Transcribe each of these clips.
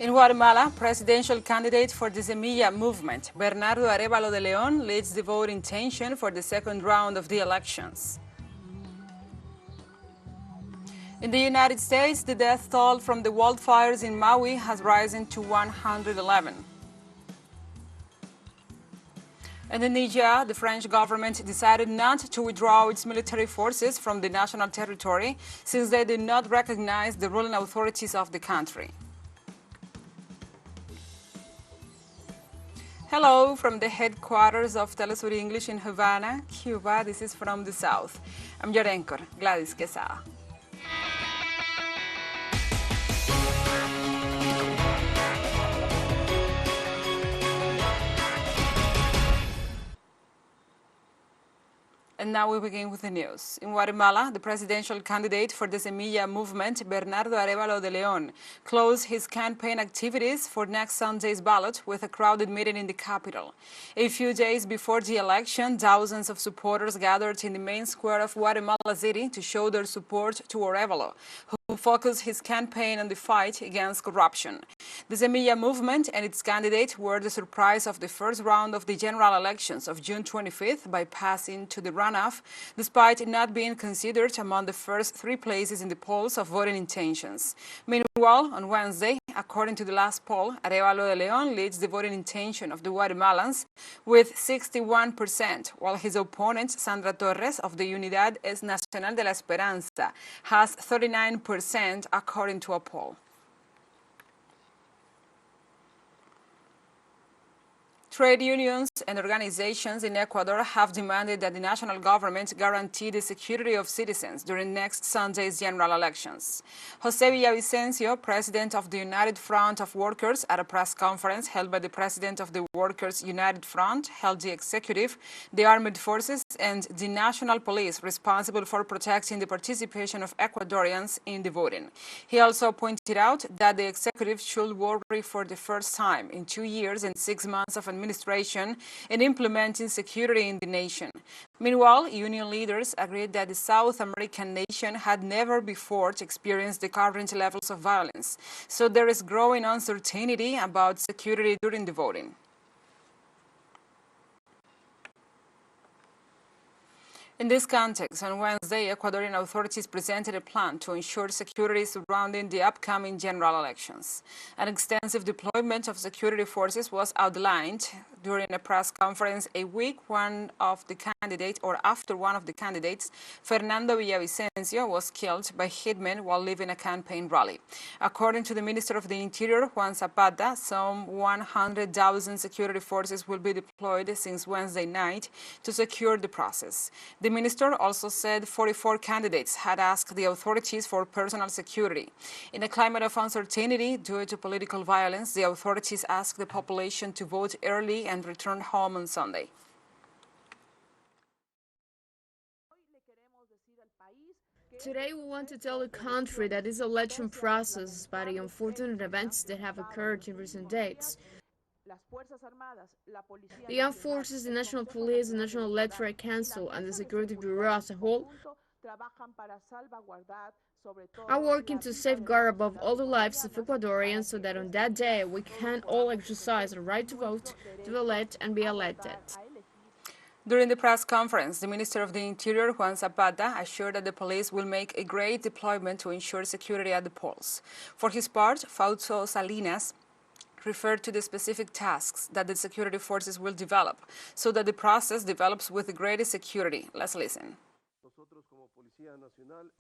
In Guatemala, presidential candidate for the Semilla movement, Bernardo Arevalo de León, leads the vote intention for the second round of the elections. In the United States, the death toll from the wildfires in Maui has risen to 111. And in Niger, the French government decided not to withdraw its military forces from the national territory since they did not recognize the ruling authorities of the country. Hello from the headquarters of TeleSUR English in Havana, Cuba. This is From the South. I'm your anchor, Gladys Quesada. And now we begin with the news. In Guatemala, the presidential candidate for the Semilla movement, Bernardo Arevalo de León, closed his campaign activities for next Sunday's ballot with a crowded meeting in the capital. A few days before the election, thousands of supporters gathered in the main square of Guatemala City to show their support to Arevalo, who focused his campaign on the fight against corruption. The Semilla movement and its candidate were the surprise of the first round of the general elections of June 25th by passing to the runoff, despite not being considered among the first three places in the polls of voting intentions. Meanwhile, on Wednesday, according to the last poll, Arevalo de León leads the voting intention of the Guatemalans with 61%, while his opponent, Sandra Torres of the Unidad Nacional de la Esperanza, has 39%, according to a poll. Trade unions and organizations in Ecuador have demanded that the national government guarantee the security of citizens during next Sunday's general elections. José Villavicencio, president of the United Front of Workers, at a press conference held by the president of the Workers' United Front, held the executive, the armed forces, and the national police responsible for protecting the participation of Ecuadorians in the voting. He also pointed out that the executive should worry for the first time in 2 years and 6 months of administration in implementing security in the nation. Meanwhile, union leaders agreed that the South American nation had never before experienced the current levels of violence, so there is growing uncertainty about security during the voting. In this context, on Wednesday, Ecuadorian authorities presented a plan to ensure security surrounding the upcoming general elections. An extensive deployment of security forces was outlined during a press conference a week after one of the candidates, Fernando Villavicencio, was killed by hitmen while leaving a campaign rally. According to the Minister of the Interior, Juan Zapata, some 100,000 security forces will be deployed since Wednesday night to secure the process. The minister also said 44 candidates had asked the authorities for personal security. In a climate of uncertainty due to political violence, the authorities asked the population to vote early and return home on Sunday. Today we want to tell the country that this election process, despite the unfortunate events that have occurred in recent days, the armed forces, the National Police, the National Electoral Council, and the Security Bureau as a whole are working to safeguard above all the lives of Ecuadorians so that on that day we can all exercise the right to vote, to elect, and be elected. During the press conference, the Minister of the Interior, Juan Zapata, assured that the police will make a great deployment to ensure security at the polls. For his part, Fausto Salinas referred to the specific tasks that the security forces will develop so that the process develops with the greatest security. Let's listen.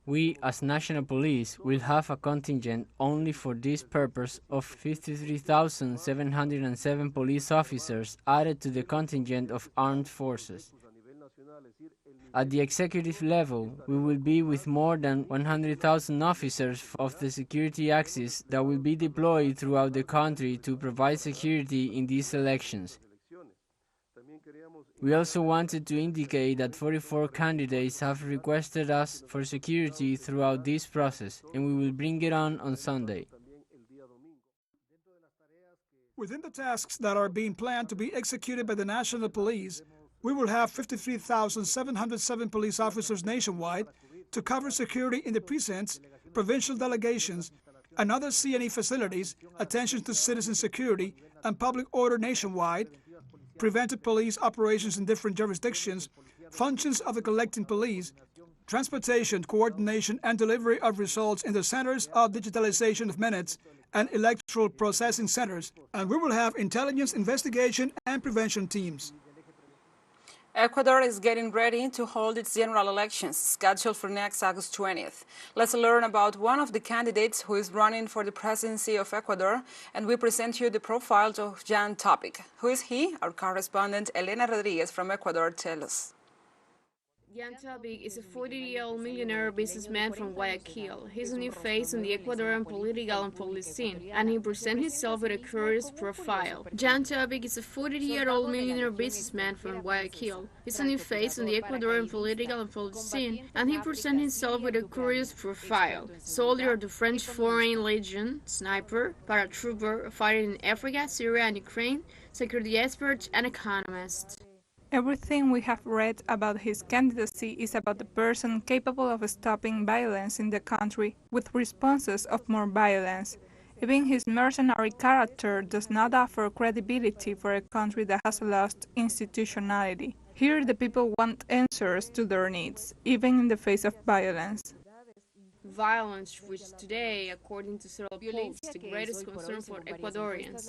We, as National Police, will have a contingent only for this purpose of 53,707 police officers added to the contingent of armed forces. At the executive level, we will be with more than 100,000 officers of the security axis that will be deployed throughout the country to provide security in these elections. We also wanted to indicate that 44 candidates have requested us for security throughout this process, and we will bring it on Sunday. Within the tasks that are being planned to be executed by the National Police, we will have 53,707 police officers nationwide to cover security in the precincts, provincial delegations, and other CNE facilities, attention to citizen security and public order nationwide, preventive police operations in different jurisdictions, functions of the collecting police, transportation, coordination, and delivery of results in the centers of digitalization of minutes and electoral processing centers, and we will have intelligence, investigation, and prevention teams. Ecuador is getting ready to hold its general elections, scheduled for next August 20th. Let's learn about one of the candidates who is running for the presidency of Ecuador, and we present you the profile of Jan Topic. Who is he? Our correspondent Elena Rodriguez from Ecuador tells us. Jan Topic is a 40-year-old millionaire businessman from Guayaquil. He's a new face in the Ecuadorian political and public scene, and he presents himself with a curious profile. Jan Topic is a 40-year-old millionaire businessman from Guayaquil. He's a new face in the Ecuadorian political and public scene, and he presents himself with a curious profile. Soldier of the French Foreign Legion, sniper, paratrooper, fighting in Africa, Syria, and Ukraine, security expert, and economist. Everything we have read about his candidacy is about the person capable of stopping violence in the country with responses of more violence. Even his mercenary character does not offer credibility for a country that has lost institutionality. Here the people want answers to their needs, even in the face of violence. Violence, which today, according to several polls, is the greatest concern for Ecuadorians.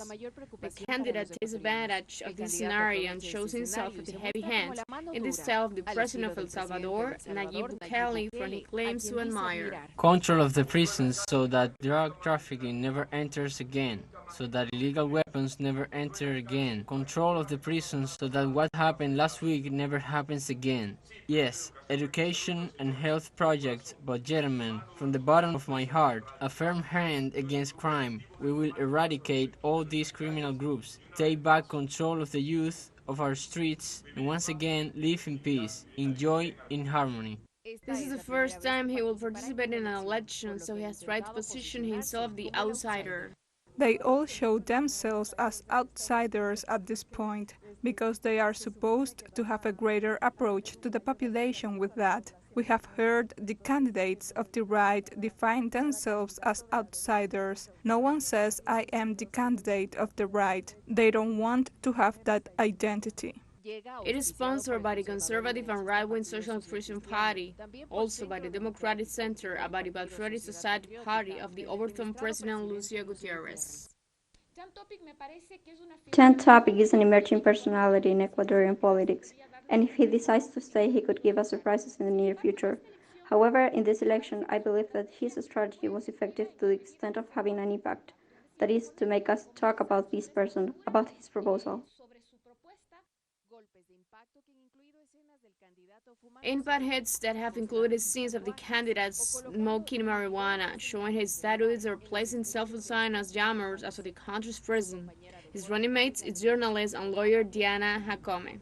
The candidate takes advantage of this scenario and shows himself with a heavy hand, in the style of the president of El Salvador, Nayib Bukele, for he claims to admire. Control of the prisons so that drug trafficking never enters again, so that illegal weapons never enter again. Control of the prisons so that what happened last week never happens again. Yes, education and health projects, but gentlemen, from the bottom of my heart, a firm hand against crime. We will eradicate all these criminal groups, take back control of the youth of our streets, and once again live in peace, enjoy in harmony. This is the first time he will participate in an election, so he has tried to position himself the outsider. They all show themselves as outsiders at this point, because they are supposed to have a greater approach to the population with that. We have heard the candidates of the right define themselves as outsiders. No one says, I am the candidate of the right. They don't want to have that identity. It is sponsored by the conservative and right-wing Social Inclusion Party, also by the Democratic Center and by the Patriotic Society Party of the overthrown President Lucio Gutierrez. Jan Topic is an emerging personality in Ecuadorian politics, and if he decides to stay, he could give us surprises in the near future. However, in this election, I believe that his strategy was effective to the extent of having an impact, that is, to make us talk about this person, about his proposal. Impact hits that have included scenes of the candidates smoking marijuana, showing his tattoos or placing cell-phone signs as jammers as of the country's president. His running mates is journalist and lawyer Diana Jacome.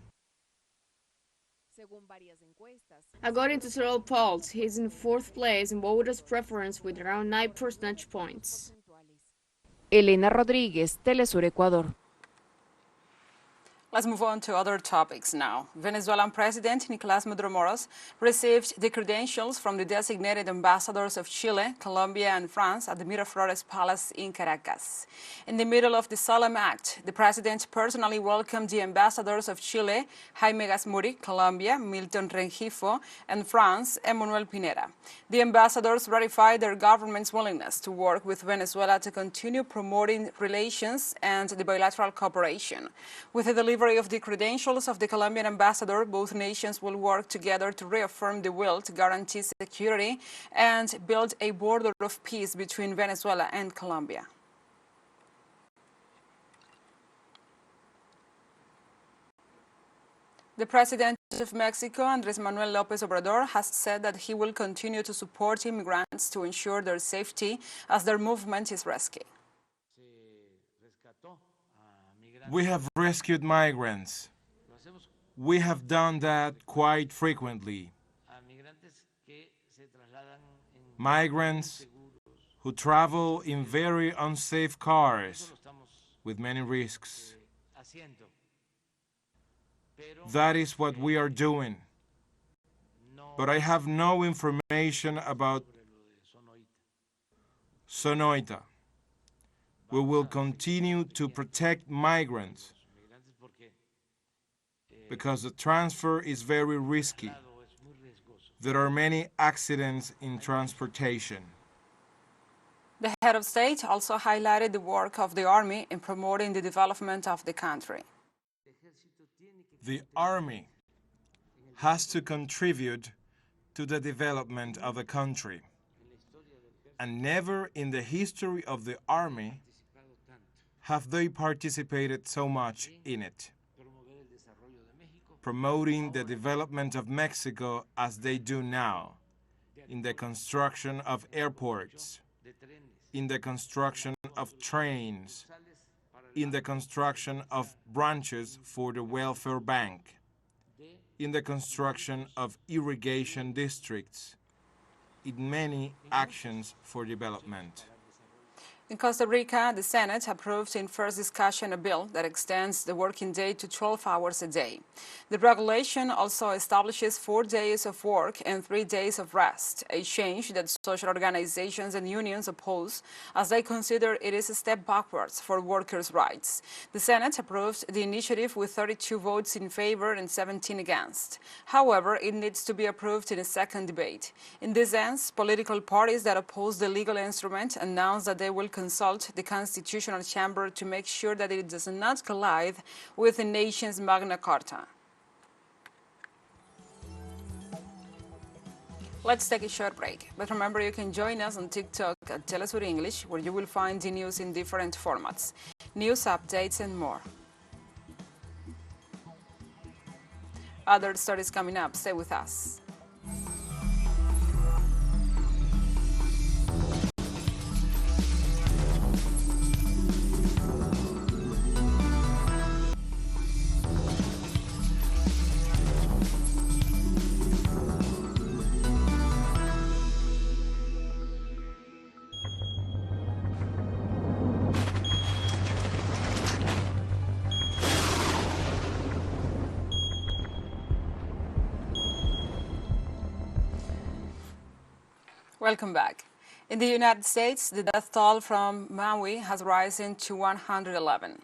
According to several polls, he is in fourth place in voters' preference with around 9 percentage points. Elena Rodriguez, TeleSUR Ecuador. Let's move on to other topics now. Venezuelan President Nicolás Maduro Moros received the credentials from the designated ambassadors of Chile, Colombia, and France at the Miraflores Palace in Caracas. In the middle of the solemn act, the president personally welcomed the ambassadors of Chile, Jaime Gasmuri, Colombia, Milton Rengifo, and France, Emmanuel Pineda. The ambassadors ratified their government's willingness to work with Venezuela to continue promoting relations and the bilateral cooperation. With the delivery of the credentials of the Colombian ambassador, both nations will work together to reaffirm the will to guarantee security and build a border of peace between Venezuela and Colombia. The President of Mexico, Andrés Manuel López Obrador, has said that he will continue to support immigrants to ensure their safety as their movement is risky. We have rescued migrants. We have done that quite frequently. Migrants who travel in very unsafe cars with many risks. That is what we are doing. But I have no information about Sonoita. We will continue to protect migrants because the transfer is very risky. There are many accidents in transportation. The head of state also highlighted the work of the Army in promoting the development of the country. The Army has to contribute to the development of the country. And never in the history of the Army have they participated so much in it, promoting the development of Mexico as they do now, in the construction of airports, in the construction of trains, in the construction of branches for the welfare bank, in the construction of irrigation districts, in many actions for development. In Costa Rica, the Senate approved in first discussion a bill that extends the working day to 12 hours a day. The regulation also establishes 4 days of work and 3 days of rest, a change that social organizations and unions oppose as they consider it is a step backwards for workers' rights. The Senate approved the initiative with 32 votes in favor and 17 against. However, it needs to be approved in a second debate. In this sense, political parties that oppose the legal instrument announced that they will consult the Constitutional Chamber to make sure that it does not collide with the nation's Magna Carta. Let's take a short break. But remember, you can join us on TikTok at TeleSUR English, where you will find the news in different formats, news updates and more. Other stories coming up. Stay with us. Welcome back. In the United States, the death toll from Maui has risen to 111.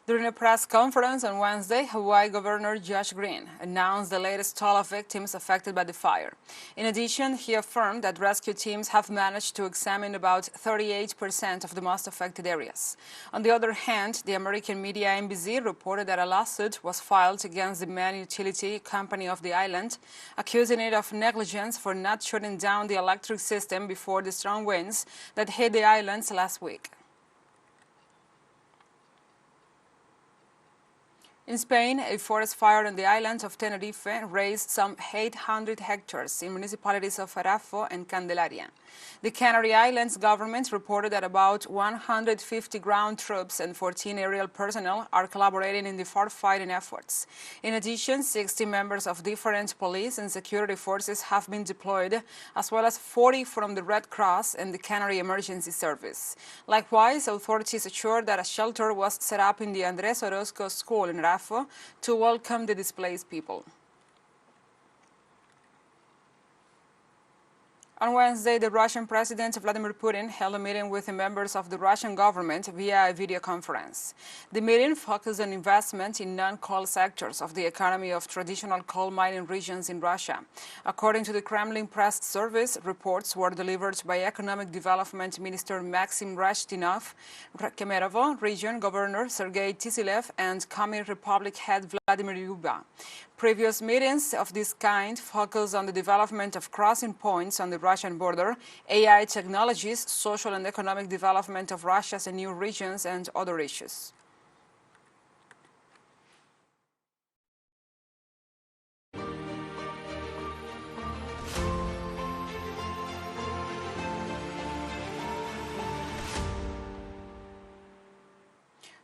During a press conference on Wednesday, Hawaii Governor Josh Green announced the latest toll of victims affected by the fire. In addition, he affirmed that rescue teams have managed to examine about 38% of the most affected areas. On the other hand, the American media NBC reported that a lawsuit was filed against the main utility company of the island, accusing it of negligence for not shutting down the electric system before the strong winds that hit the islands last week. In Spain, a forest fire on the island of Tenerife razed some 800 hectares in municipalities of Arafo and Candelaria. The Canary Islands government reported that about 150 ground troops and 14 aerial personnel are collaborating in the firefighting efforts. In addition, 60 members of different police and security forces have been deployed, as well as 40 from the Red Cross and the Canary Emergency Service. Likewise, authorities assured that a shelter was set up in the Andrés Orozco School in Arafo to welcome the displaced people. On Wednesday, the Russian President Vladimir Putin held a meeting with the members of the Russian government via a video conference. The meeting focused on investment in non-coal sectors of the economy of traditional coal mining regions in Russia. According to the Kremlin press service, reports were delivered by Economic Development Minister Maxim Rashtinov, Kemerovo Region Governor Sergei Tisilev, and Komi Republic head Vladimir Yuba. Previous meetings of this kind focused on the development of crossing points on the Russian border, AI technologies, social and economic development of Russia's and new regions, and other issues.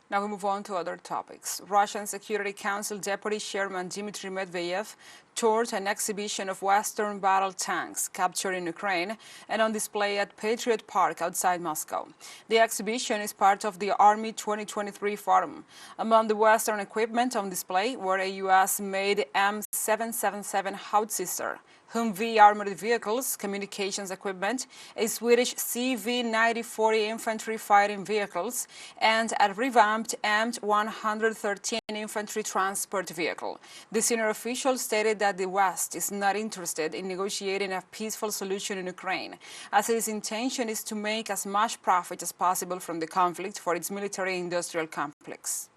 Now we move on to other topics. Russian Security Council Deputy Chairman Dmitry Medvedev toured an exhibition of Western battle tanks captured in Ukraine and on display at Patriot Park outside Moscow. The exhibition is part of the Army 2023 Forum. Among the Western equipment on display were a U.S.-made M7 777 Hawitzer, Humvee armored vehicles, communications equipment, a Swedish CV-9040 infantry fighting vehicles, and a revamped M113 infantry transport vehicle. The senior official stated that the West is not interested in negotiating a peaceful solution in Ukraine, as its intention is to make as much profit as possible from the conflict for its military-industrial complex.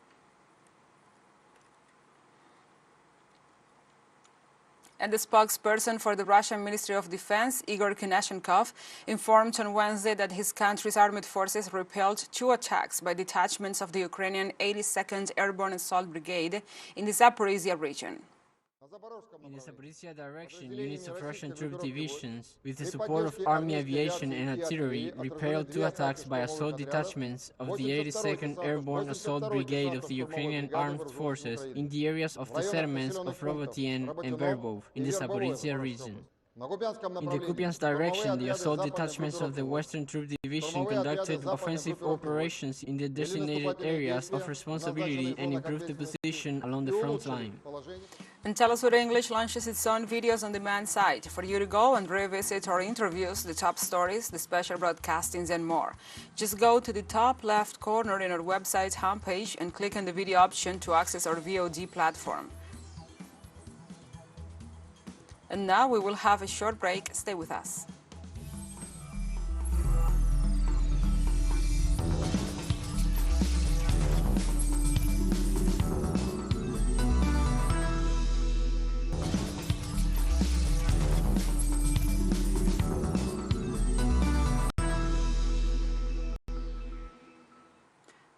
And the spokesperson for the Russian Ministry of Defense, Igor Konashenkov, informed on Wednesday that his country's armed forces repelled 2 attacks by detachments of the Ukrainian 82nd Airborne Assault Brigade in the Zaporizhia region. In the Zaporizhia direction, units of Russian troop divisions, with the support of Army aviation and artillery, repelled 2 attacks by assault detachments of the 82nd Airborne Assault Brigade of the Ukrainian Armed Forces in the areas of the settlements of Robotyne and Verbov in the Zaporizhia region. In the Kupiansk direction, the assault detachments of the Western Troop Division conducted offensive operations in the designated areas of responsibility and improved the position along the front line. And TeleSUR English launches its own videos on demand site for you to go and revisit our interviews, the top stories, the special broadcastings, and more. Just go to the top left corner in our website's homepage and click on the video option to access our VOD platform. And now we will have a short break. Stay with us.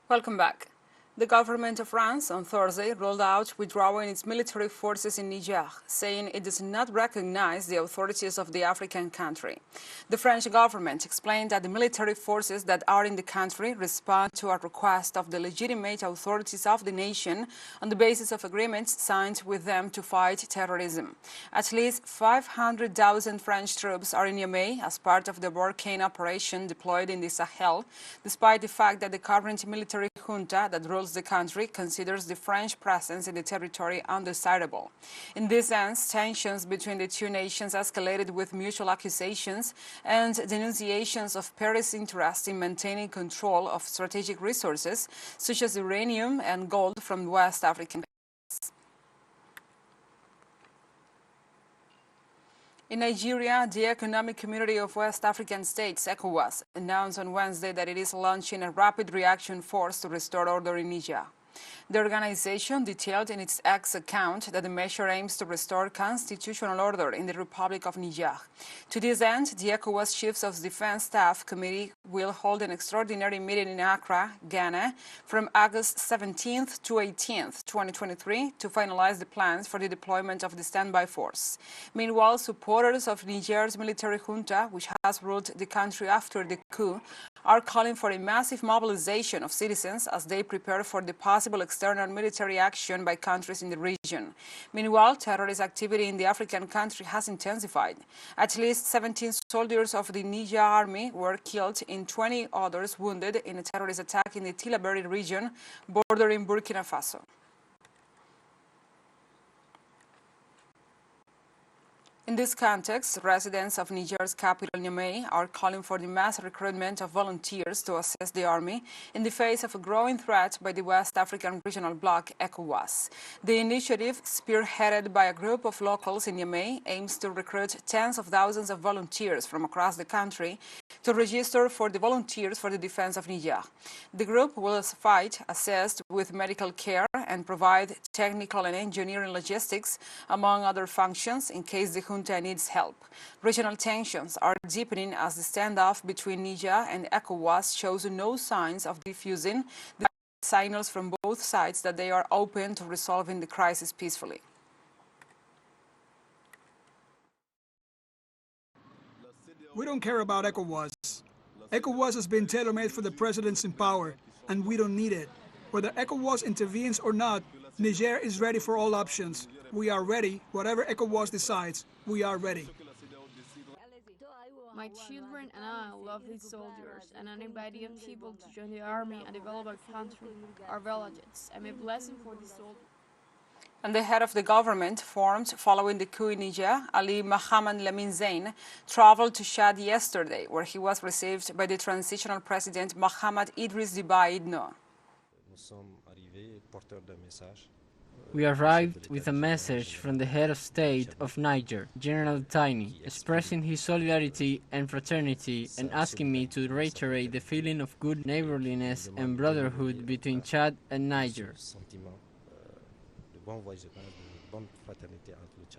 Welcome back. The government of France on Thursday rolled out withdrawing its military forces in Niger, saying it does not recognize the authorities of the African country. The French government explained that the military forces that are in the country respond to a request of the legitimate authorities of the nation on the basis of agreements signed with them to fight terrorism. At least 500,000 French troops are in Niamey as part of the Burkina operation deployed in the Sahel, despite the fact that the current military junta that rules the country considers the French presence in the territory undesirable. In this sense, tensions between the two nations escalated with mutual accusations and denunciations of Paris' interest in maintaining control of strategic resources such as uranium and gold from West African countries. In Nigeria, the Economic Community of West African States, ECOWAS, announced on Wednesday that it is launching a rapid reaction force to restore order in Niger. The organization detailed in its X account that the measure aims to restore constitutional order in the Republic of Niger. To this end, the ECOWAS Chiefs of Defense Staff Committee will hold an extraordinary meeting in Accra, Ghana, from August 17th to 18th, 2023, to finalize the plans for the deployment of the standby force. Meanwhile, supporters of Niger's military junta, which has ruled the country after the coup, are calling for a massive mobilization of citizens as they prepare for the possible external military action by countries in the region. Meanwhile, terrorist activity in the African country has intensified. At least 17 soldiers of the Niger army were killed and 20 others wounded in a terrorist attack in the Tillaberi region bordering Burkina Faso. In this context, residents of Niger's capital, Niamey, are calling for the mass recruitment of volunteers to assist the army in the face of a growing threat by the West African regional bloc, ECOWAS. The initiative, spearheaded by a group of locals in Niamey, aims to recruit tens of thousands of volunteers from across the country to register for the Volunteers for the Defense of Niger. The group will fight, assist with medical care, and provide technical and engineering logistics, among other functions, in case the junta needs help. Regional tensions are deepening as the standoff between Niger and ECOWAS shows no signs of diffusing, the signals from both sides that they are open to resolving the crisis peacefully. We don't care about ECOWAS. ECOWAS has been tailor-made for the presidents in power, and we don't need it. Whether ECOWAS intervenes or not, Niger is ready for all options. We are ready. Whatever ECOWAS decides, we are ready. My children and I love these soldiers, and anybody young people to join the army and develop our country, our villages. I'm a blessing for these soldiers. And the head of the government, formed following the coup in Niger, Ali Mohamed Lamine Zain, traveled to Chad yesterday, where he was received by the transitional president Mohamed Idriss Déby Itno. We arrived with a message from the head of state of Niger, General Tiny, expressing his solidarity and fraternity and asking me to reiterate the feeling of good neighborliness and brotherhood between Chad and Niger.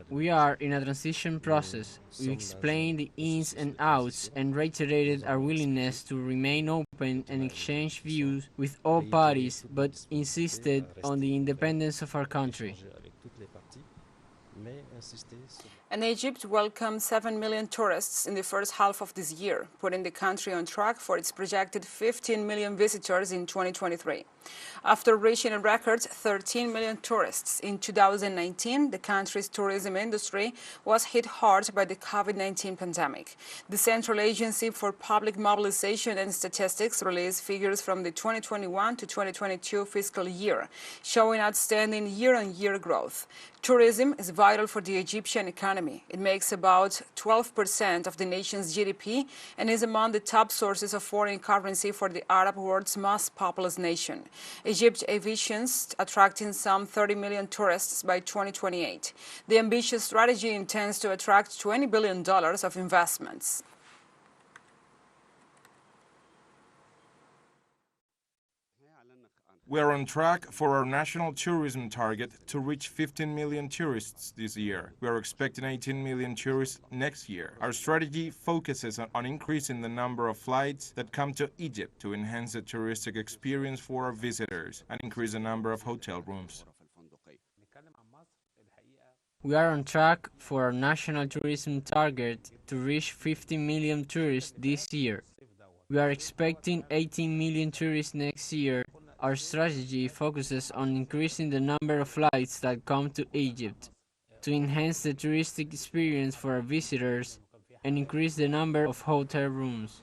We are in a transition process. We explained the ins and outs and reiterated our willingness to remain open and exchange views with all parties, but insisted on the independence of our country. And Egypt welcomed 7 million tourists in the first half of this year, putting the country on track for its projected 15 million visitors in 2023. After reaching a record 13 million tourists in 2019, the country's tourism industry was hit hard by the COVID-19 pandemic. The Central Agency for Public Mobilization and Statistics released figures from the 2021 to 2022 fiscal year, showing outstanding year-on-year growth. Tourism is vital for the Egyptian economy. It makes about 12% of the nation's GDP and is among the top sources of foreign currency for the Arab world's most populous nation. Egypt envisions attracting some 30 million tourists by 2028. The ambitious strategy intends to attract $20 billion of investments. We are on track for our national tourism target to reach 15 million tourists this year. We are expecting 18 million tourists next year. Our strategy focuses on increasing the number of flights that come to Egypt to enhance the touristic experience for our visitors and increase the number of hotel rooms. We are on track for our national tourism target to reach 15 million tourists this year. We are expecting 18 million tourists next year. Our strategy focuses on increasing the number of flights that come to Egypt, to enhance the touristic experience for our visitors and increase the number of hotel rooms.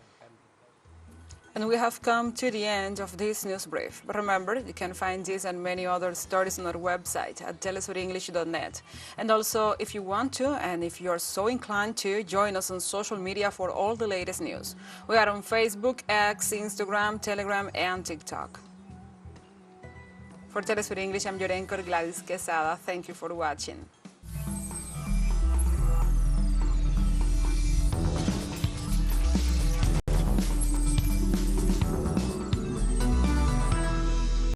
And we have come to the end of this news brief. But remember, you can find this and many other stories on our website at telesurenglish.net. And also, if you want to, and if you are so inclined to, join us on social media for all the latest news. We are on Facebook, X, Instagram, Telegram, and TikTok. For TeleSUR English, I'm your anchor, Gladys Quesada. Thank you for watching.